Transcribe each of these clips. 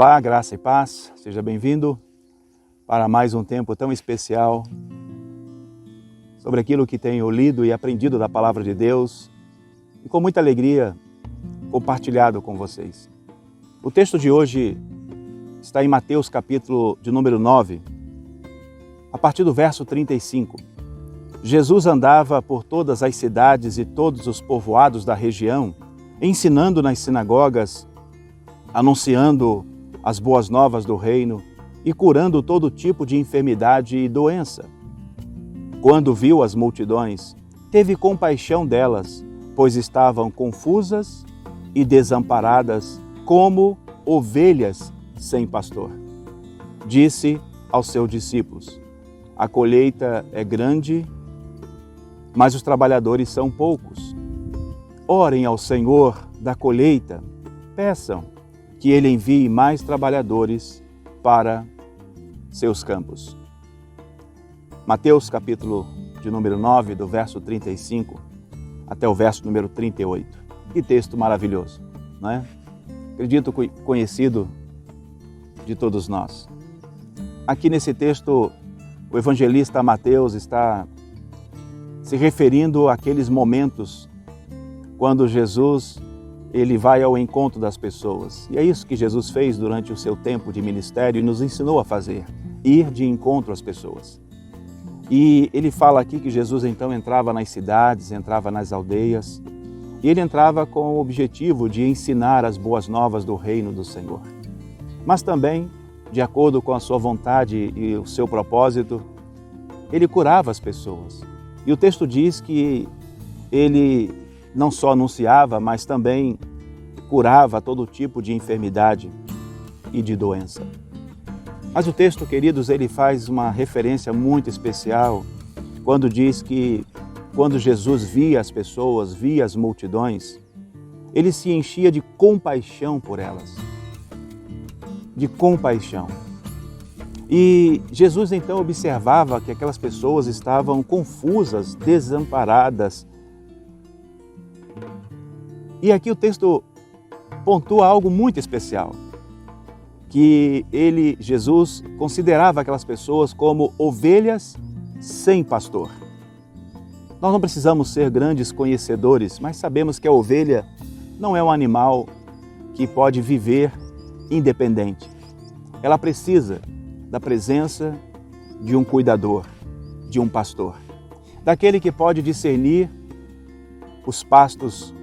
Olá, graça e paz, seja bem-vindo para mais um tempo tão especial sobre aquilo que tenho lido e aprendido da Palavra de Deus e com muita alegria compartilhado com vocês. O texto de hoje está em Mateus capítulo de número 9, a partir do verso 35. Jesus andava por todas as cidades e todos os povoados da região, ensinando nas sinagogas, anunciando as boas novas do reino e curando todo tipo de enfermidade e doença. Quando viu as multidões, teve compaixão delas, pois estavam confusas e desamparadas como ovelhas sem pastor. Disse aos seus discípulos: a colheita é grande, mas os trabalhadores são poucos. Orem ao Senhor da colheita, peçam que Ele envie mais trabalhadores para seus campos. Mateus capítulo de número 9, do verso 35 até o verso número 38. Que texto maravilhoso, não é? Acredito conhecido de todos nós. Aqui nesse texto, o evangelista Mateus está se referindo àqueles momentos quando Jesus ele vai ao encontro das pessoas. E é isso que Jesus fez durante o seu tempo de ministério e nos ensinou a fazer, ir de encontro às pessoas. E ele fala aqui que Jesus então entrava nas cidades, entrava nas aldeias, e ele entrava com o objetivo de ensinar as boas novas do reino do Senhor. Mas também, de acordo com a sua vontade e o seu propósito, ele curava as pessoas. E o texto diz que ele não só anunciava, mas também curava todo tipo de enfermidade e de doença. Mas o texto, queridos, ele faz uma referência muito especial quando diz que quando Jesus via as pessoas, via as multidões, ele se enchia de compaixão por elas. De compaixão. E Jesus então observava que aquelas pessoas estavam confusas, desamparadas. E aqui o texto pontua algo muito especial, que Jesus, considerava aquelas pessoas como ovelhas sem pastor. Nós não precisamos ser grandes conhecedores, mas sabemos que a ovelha não é um animal que pode viver independente. Ela precisa da presença de um cuidador, de um pastor, daquele que pode discernir os pastos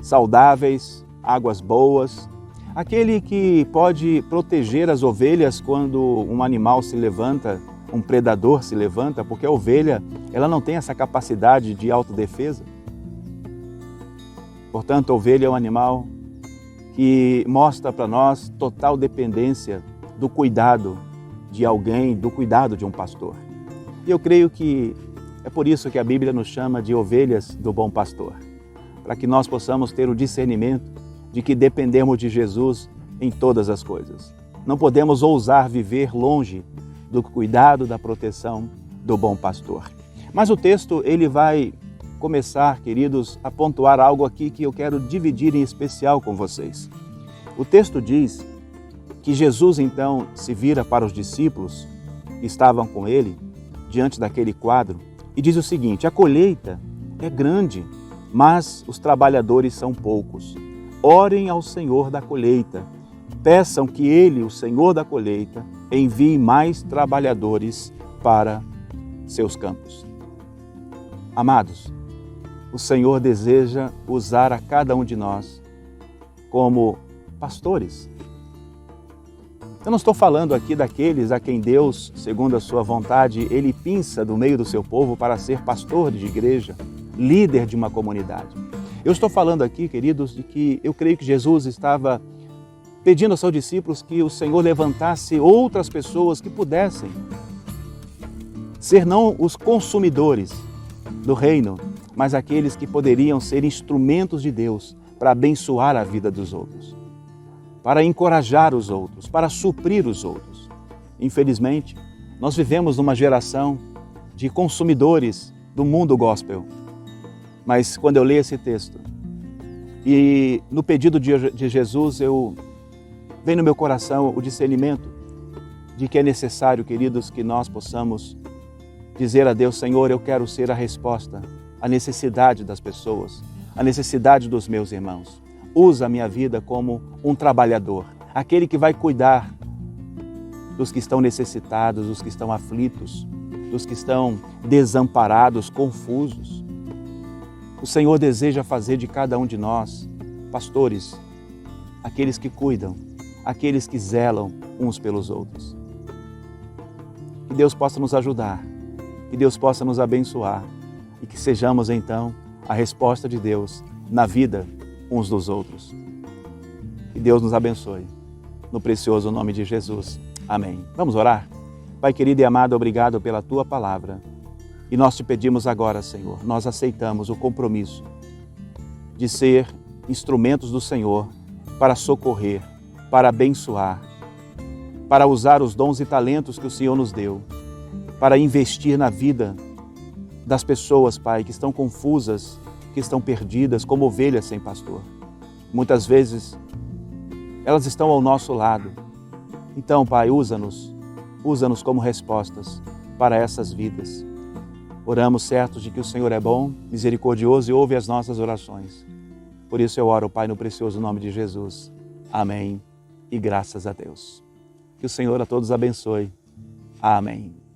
saudáveis, águas boas, aquele que pode proteger as ovelhas quando um animal se levanta, um predador se levanta, porque a ovelha ela não tem essa capacidade de autodefesa. Portanto, a ovelha é um animal que mostra para nós total dependência do cuidado de alguém, do cuidado de um pastor. E eu creio que é por isso que a Bíblia nos chama de ovelhas do bom pastor, para que nós possamos ter o discernimento de que dependemos de Jesus em todas as coisas. Não podemos ousar viver longe do cuidado, da proteção do bom pastor. Mas o texto ele vai começar, queridos, a pontuar algo aqui que eu quero dividir em especial com vocês. O texto diz que Jesus então se vira para os discípulos que estavam com ele, diante daquele quadro, e diz o seguinte: a colheita é grande, mas os trabalhadores são poucos. Orem ao Senhor da colheita, peçam que Ele, o Senhor da colheita, envie mais trabalhadores para seus campos. Amados, o Senhor deseja usar a cada um de nós como pastores. Eu não estou falando aqui daqueles a quem Deus, segundo a sua vontade, Ele pinça do meio do seu povo para ser pastor de igreja, líder de uma comunidade. Eu estou falando aqui, queridos, de que eu creio que Jesus estava pedindo aos seus discípulos que o Senhor levantasse outras pessoas que pudessem ser não os consumidores do reino, mas aqueles que poderiam ser instrumentos de Deus para abençoar a vida dos outros, para encorajar os outros, para suprir os outros. Infelizmente, nós vivemos numa geração de consumidores do mundo gospel. Mas quando eu leio esse texto e no pedido de Jesus eu Vem no meu coração o discernimento de que é necessário, queridos, que nós possamos dizer a Deus: Senhor, eu quero ser a resposta à necessidade das pessoas, à necessidade dos meus irmãos. Usa a minha vida como um trabalhador, aquele que vai cuidar dos que estão necessitados, dos que estão aflitos, dos que estão desamparados, confusos. O Senhor deseja fazer de cada um de nós pastores, aqueles que cuidam, aqueles que zelam uns pelos outros. Que Deus possa nos ajudar, que Deus possa nos abençoar e que sejamos então a resposta de Deus na vida uns dos outros. Que Deus nos abençoe, no precioso nome de Jesus. Amém. Vamos orar? Pai querido e amado, obrigado pela Tua palavra. E nós te pedimos agora, Senhor, nós aceitamos o compromisso de ser instrumentos do Senhor para socorrer, para abençoar, para usar os dons e talentos que o Senhor nos deu, para investir na vida das pessoas, Pai, que estão confusas, que estão perdidas, como ovelhas sem pastor. Muitas vezes, elas estão ao nosso lado. Então, Pai, usa-nos como respostas para essas vidas. Oramos certos de que o Senhor é bom, misericordioso e ouve as nossas orações. Por isso eu oro, Pai, no precioso nome de Jesus. Amém. E graças a Deus. Que o Senhor a todos abençoe. Amém.